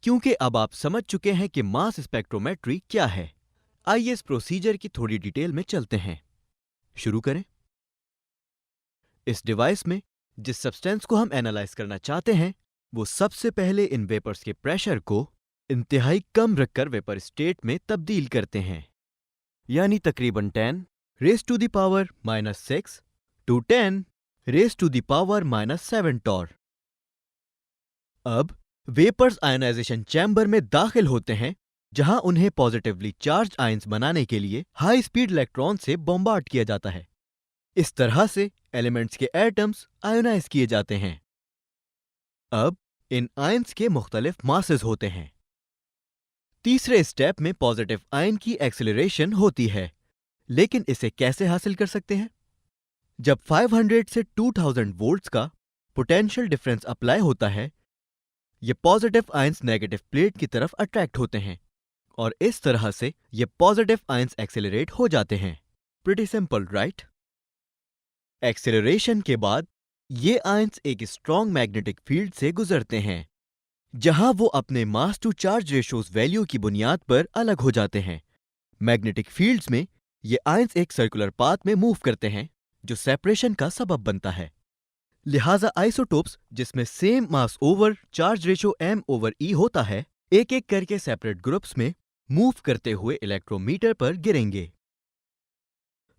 क्योंकि अब आप समझ चुके हैं कि मास स्पेक्ट्रोमेट्री क्या है, आइए इस प्रोसीजर की थोड़ी डिटेल में चलते हैं। शुरू करें। इस डिवाइस में जिस सब्सटेंस को हम एनालाइज करना चाहते हैं, वो सबसे पहले इन वेपर्स के प्रेशर को इंतहाई कम रखकर वेपर स्टेट में तब्दील करते हैं, यानी तकरीबन 10 raise to the power -6 to 10 raise to the power -7 torr. अब वेपर्स आयनाइजेशन चैम्बर में दाखिल होते हैं, जहां उन्हें पॉजिटिवली चार्ज आयंस बनाने के लिए हाई स्पीड इलेक्ट्रॉन से बॉम्बार्ड किया जाता है। इस तरह से एलिमेंट्स के एटम्स आयोनाइज किए जाते हैं। अब इन आयंस के मुख्तलिफ मासेस होते हैं। तीसरे स्टेप में पॉजिटिव आयन की एक्सेलरेशन होती है, लेकिन इसे कैसे हासिल कर सकते हैं? जब 500 से 2000 वोल्ट्स का पोटेंशियल डिफरेंस अप्लाई होता है, ये पॉजिटिव आयंस नेगेटिव प्लेट की तरफ अट्रैक्ट होते हैं और इस तरह से ये पॉजिटिव आयंस एक्सेलरेट हो जाते हैं। Pretty simple, right? एक्सेलरेशन के बाद ये आयंस एक स्ट्रॉन्ग मैग्नेटिक फील्ड से गुजरते हैं, जहां वो अपने मास टू चार्ज रेशोज वैल्यू की बुनियाद पर अलग हो जाते हैं। मैग्नेटिक फील्ड्स में ये आयंस एक सर्कुलर पाथ में मूव करते हैं, जो सेपरेशन का सबब बनता है। लिहाजा आइसोटोप्स जिसमें same mass over charge ratio m/e होता है, एक एक करके सेपरेट ग्रुप्स में मूव करते हुए इलेक्ट्रोमीटर पर गिरेंगे।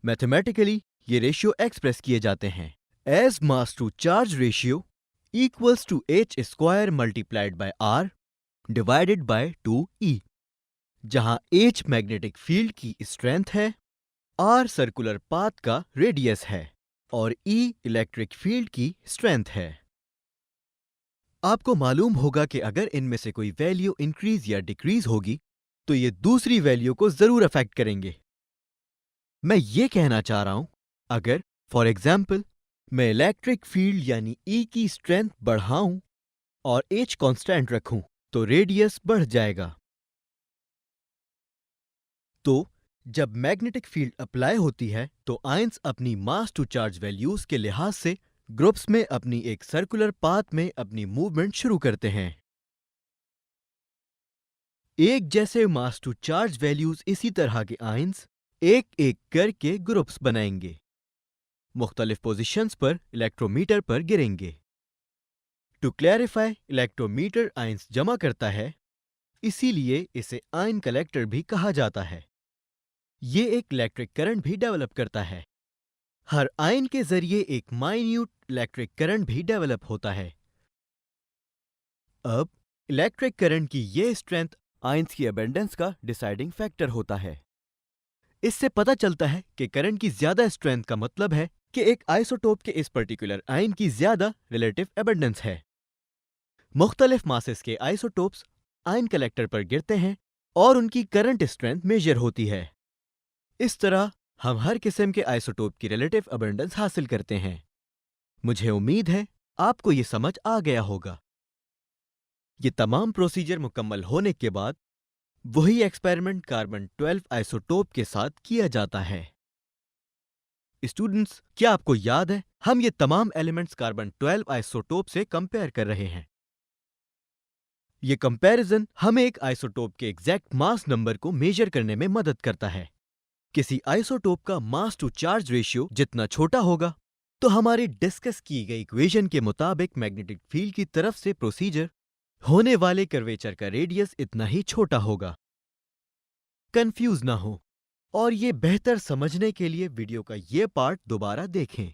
मैथमेटिकली ये रेशियो एक्सप्रेस किए जाते हैं as mass to charge ratio equals to h square multiplied by r divided by 2e, जहां h मैग्नेटिक फील्ड की स्ट्रेंथ है, r सर्कुलर पाथ का रेडियस है और E इलेक्ट्रिक फील्ड की स्ट्रेंथ है। आपको मालूम होगा कि अगर इनमें से कोई वैल्यू इंक्रीज या डिक्रीज होगी, तो ये दूसरी वैल्यू को जरूर अफेक्ट करेंगे। मैं ये कहना चाह रहा हूं, अगर फॉर एग्जाम्पल मैं इलेक्ट्रिक फील्ड यानी E की स्ट्रेंथ बढ़ाऊं और H कांस्टेंट रखूं, तो रेडियस बढ़ जाएगा। तो जब मैग्नेटिक फील्ड अप्लाई होती है, तो आयंस अपनी मास टू चार्ज वैल्यूज के लिहाज से ग्रुप्स में अपनी एक सर्कुलर पाथ में अपनी मूवमेंट शुरू करते हैं। एक जैसे मास टू चार्ज वैल्यूज इसी तरह के आयंस एक एक करके ग्रुप्स बनाएंगे, मुख्तलिफ पोजीशंस पर इलेक्ट्रोमीटर पर गिरेंगे। टू क्लैरिफाई, इलेक्ट्रोमीटर आयंस जमा करता है, इसीलिए इसे आयन कलेक्टर भी कहा जाता है। ये एक इलेक्ट्रिक करंट भी डेवलप करता है। हर आयन के जरिए एक माइन्यूट इलेक्ट्रिक करंट भी डेवलप होता है। अब इलेक्ट्रिक करंट की ये स्ट्रेंथ आयंस की अबेंडेंस का डिसाइडिंग फैक्टर होता है। इससे पता चलता है कि करंट की ज्यादा स्ट्रेंथ का मतलब है कि एक आइसोटोप के इस पर्टिकुलर आयन की ज्यादा रिलेटिव अबेंडेंस है। मुख्तलिफ मासेस के आइसोटोप्स आयन कलेक्टर पर गिरते हैं और उनकी करंट स्ट्रेंथ मेजर होती है। इस तरह हम हर किस्म के आइसोटोप की रिलेटिव अबेंडेंस हासिल करते हैं। मुझे उम्मीद है आपको ये समझ आ गया होगा। ये तमाम प्रोसीजर मुकम्मल होने के बाद वही एक्सपेरिमेंट कार्बन 12 आइसोटोप के साथ किया जाता है। स्टूडेंट्स, क्या आपको याद है हम ये तमाम एलिमेंट्स कार्बन 12 आइसोटोप से कंपेयर कर रहे हैं? ये कंपैरिजन हमें एक आइसोटोप के एग्जैक्ट मास नंबर को मेजर करने में मदद करता है। किसी आइसोटोप का मास टू चार्ज रेशियो जितना छोटा होगा, तो हमारी डिस्कस की गई इक्वेशन के मुताबिक मैग्नेटिक फील्ड की तरफ से प्रोसीजर होने वाले कर्वेचर का रेडियस इतना ही छोटा होगा। कंफ्यूज ना हो और ये बेहतर समझने के लिए वीडियो का ये पार्ट दोबारा देखें।